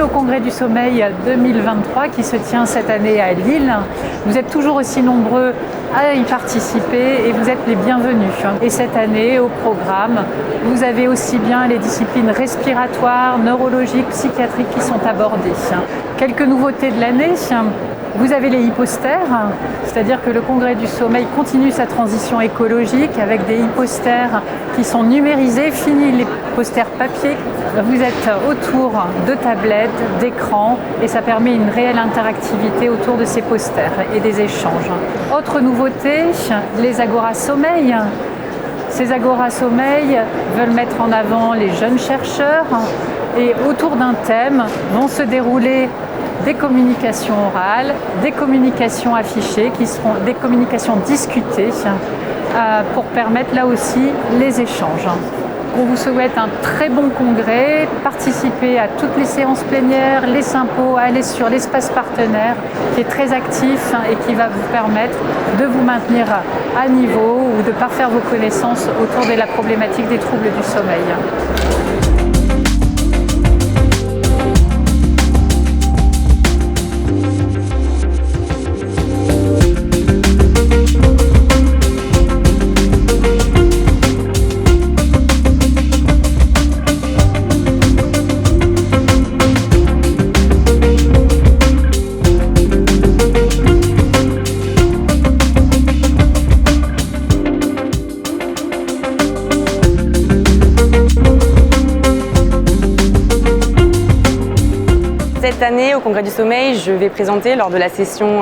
au Congrès du Sommeil 2023 qui se tient cette année à Lille. Vous êtes toujours aussi nombreux à y participer et vous êtes les bienvenus. Et cette année, au programme, vous avez aussi bien les disciplines respiratoires, neurologiques, psychiatriques qui sont abordées. Quelques nouveautés de l'année. Vous avez les hypostères, c'est-à-dire que le Congrès du Sommeil continue sa transition écologique avec des hypostères qui sont numérisés, fini les posters papier. Vous êtes autour de tablettes, d'écrans et ça permet une réelle interactivité autour de ces posters et des échanges. Autre nouveauté, les Agora Sommeil. Ces Agora Sommeil veulent mettre en avant les jeunes chercheurs et autour d'un thème vont se dérouler des communications orales, des communications affichées, qui seront des communications discutées pour permettre là aussi les échanges. On vous souhaite un très bon congrès, participez à toutes les séances plénières, les sympos, allez sur l'espace partenaire qui est très actif et qui va vous permettre de vous maintenir à niveau ou de parfaire vos connaissances autour de la problématique des troubles du sommeil. Cette année, au Congrès du Sommeil, je vais présenter lors de la session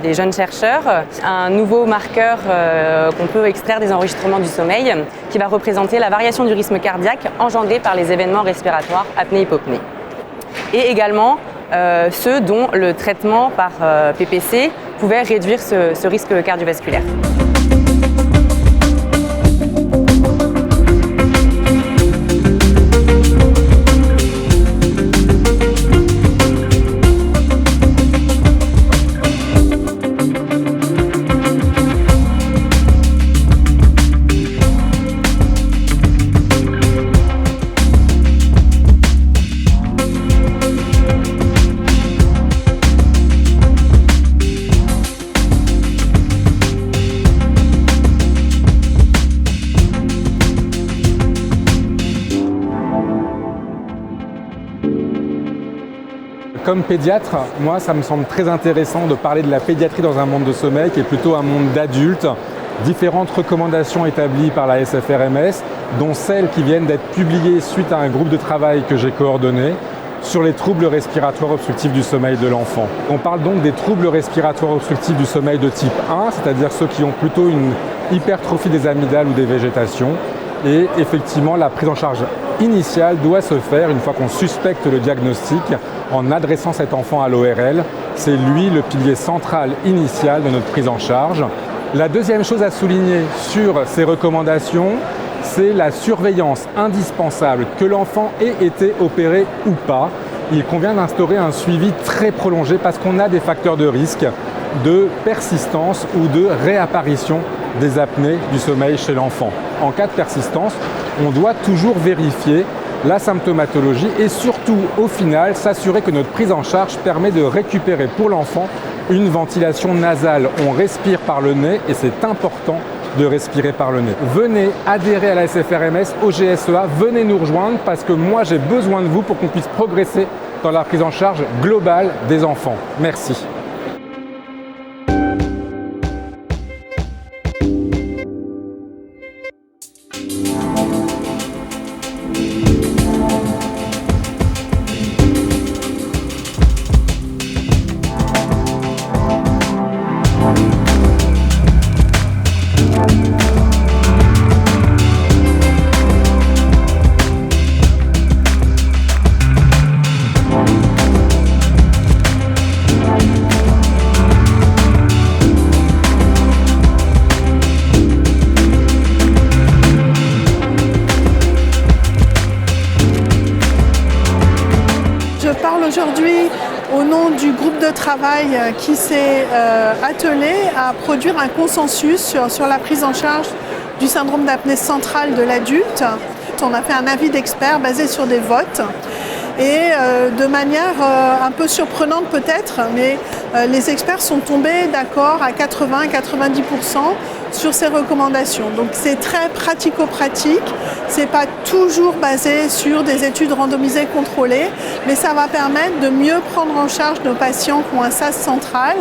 des jeunes chercheurs un nouveau marqueur qu'on peut extraire des enregistrements du sommeil qui va représenter la variation du rythme cardiaque engendrée par les événements respiratoires apnée-hypopnée. Et également ceux dont le traitement par PPC pouvait réduire ce risque cardiovasculaire. Comme pédiatre, moi, ça me semble très intéressant de parler de la pédiatrie dans un monde de sommeil qui est plutôt un monde d'adultes. Différentes recommandations établies par la SFRMS, dont celles qui viennent d'être publiées suite à un groupe de travail que j'ai coordonné sur les troubles respiratoires obstructifs du sommeil de l'enfant. On parle donc des troubles respiratoires obstructifs du sommeil de type 1, c'est-à-dire ceux qui ont plutôt une hypertrophie des amygdales ou des végétations. Et effectivement, la prise en charge initiale doit se faire une fois qu'on suspecte le diagnostic en adressant cet enfant à l'ORL. C'est lui le pilier central initial de notre prise en charge. La deuxième chose à souligner sur ces recommandations, c'est la surveillance indispensable, que l'enfant ait été opéré ou pas. Il convient d'instaurer un suivi très prolongé parce qu'on a des facteurs de risque de persistance ou de réapparition des apnées du sommeil chez l'enfant. En cas de persistance, on doit toujours vérifier la symptomatologie et surtout, au final, s'assurer que notre prise en charge permet de récupérer pour l'enfant une ventilation nasale. On respire par le nez et c'est important de respirer par le nez. Venez adhérer à la SFRMS, au GSEA, venez nous rejoindre parce que moi j'ai besoin de vous pour qu'on puisse progresser dans la prise en charge globale des enfants. Merci. Aujourd'hui, au nom du groupe de travail qui s'est attelé à produire un consensus sur la prise en charge du syndrome d'apnée centrale de l'adulte. On a fait un avis d'experts basé sur des votes Et de manière un peu surprenante peut-être, mais les experts sont tombés d'accord à 80-90% sur ces recommandations. Donc c'est très pratico-pratique, c'est pas toujours basé sur des études randomisées contrôlées, mais ça va permettre de mieux prendre en charge nos patients qui ont un SAS central,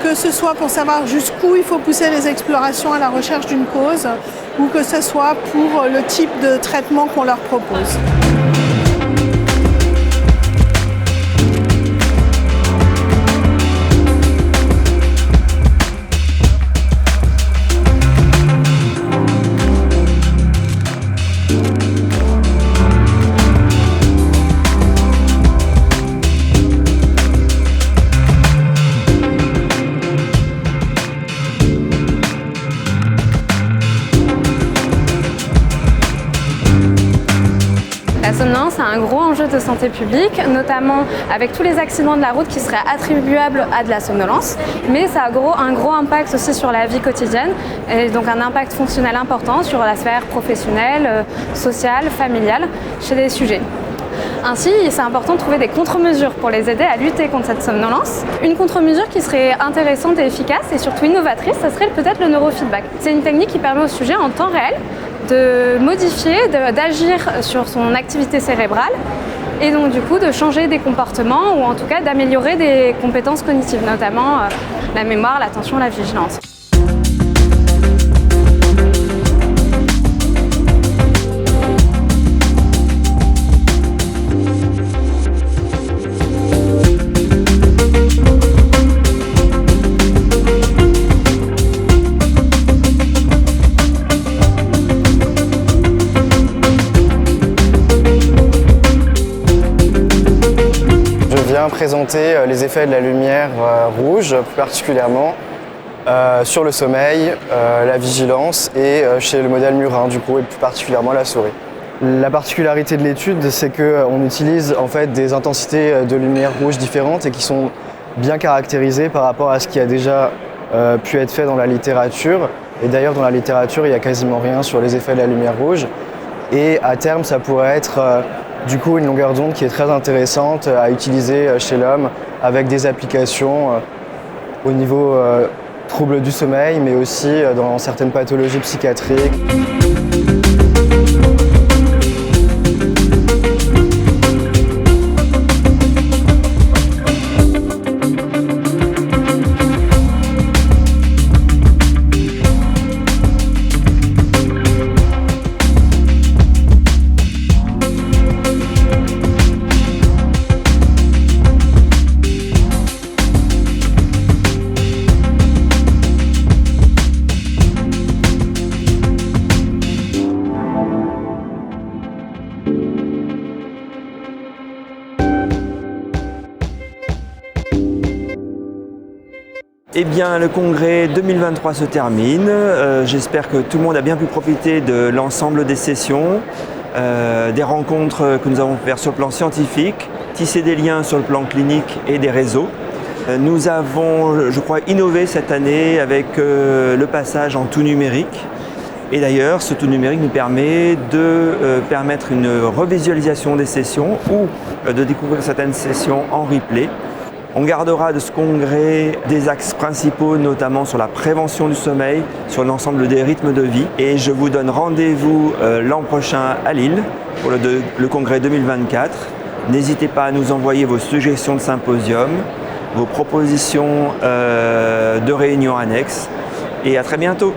que ce soit pour savoir jusqu'où il faut pousser les explorations à la recherche d'une cause, ou que ce soit pour le type de traitement qu'on leur propose. La somnolence a un gros enjeu de santé publique, notamment avec tous les accidents de la route qui seraient attribuables à de la somnolence, mais ça a un gros impact aussi sur la vie quotidienne, et donc un impact fonctionnel important sur la sphère professionnelle, sociale, familiale, chez les sujets. Ainsi, c'est important de trouver des contre-mesures pour les aider à lutter contre cette somnolence. Une contre-mesure qui serait intéressante et efficace et surtout innovatrice, ça serait peut-être le neurofeedback. C'est une technique qui permet au sujet en temps réel de modifier, d'agir sur son activité cérébrale et donc du coup de changer des comportements ou en tout cas d'améliorer des compétences cognitives, notamment la mémoire, l'attention, la vigilance. Présenter les effets de la lumière rouge, plus particulièrement sur le sommeil, la vigilance et chez le modèle murin du coup, et plus particulièrement la souris. La particularité de l'étude, c'est qu'on utilise en fait des intensités de lumière rouge différentes et qui sont bien caractérisées par rapport à ce qui a déjà pu être fait dans la littérature. Et d'ailleurs, dans la littérature, il n'y a quasiment rien sur les effets de la lumière rouge. Et à terme, ça pourrait être du coup une longueur d'onde qui est très intéressante à utiliser chez l'homme avec des applications au niveau troubles du sommeil, mais aussi dans certaines pathologies psychiatriques. Eh bien, le congrès 2023 se termine. J'espère que tout le monde a bien pu profiter de l'ensemble des sessions, des rencontres que nous avons faites sur le plan scientifique, tisser des liens sur le plan clinique et des réseaux. Nous avons, je crois, innové cette année avec le passage en tout numérique. Et d'ailleurs, ce tout numérique nous permet de permettre une revisualisation des sessions ou de découvrir certaines sessions en replay. On gardera de ce congrès des axes principaux, notamment sur la prévention du sommeil, sur l'ensemble des rythmes de vie. Et je vous donne rendez-vous l'an prochain à Lille pour le congrès 2024. N'hésitez pas à nous envoyer vos suggestions de symposium, vos propositions de réunions annexes. Et à très bientôt.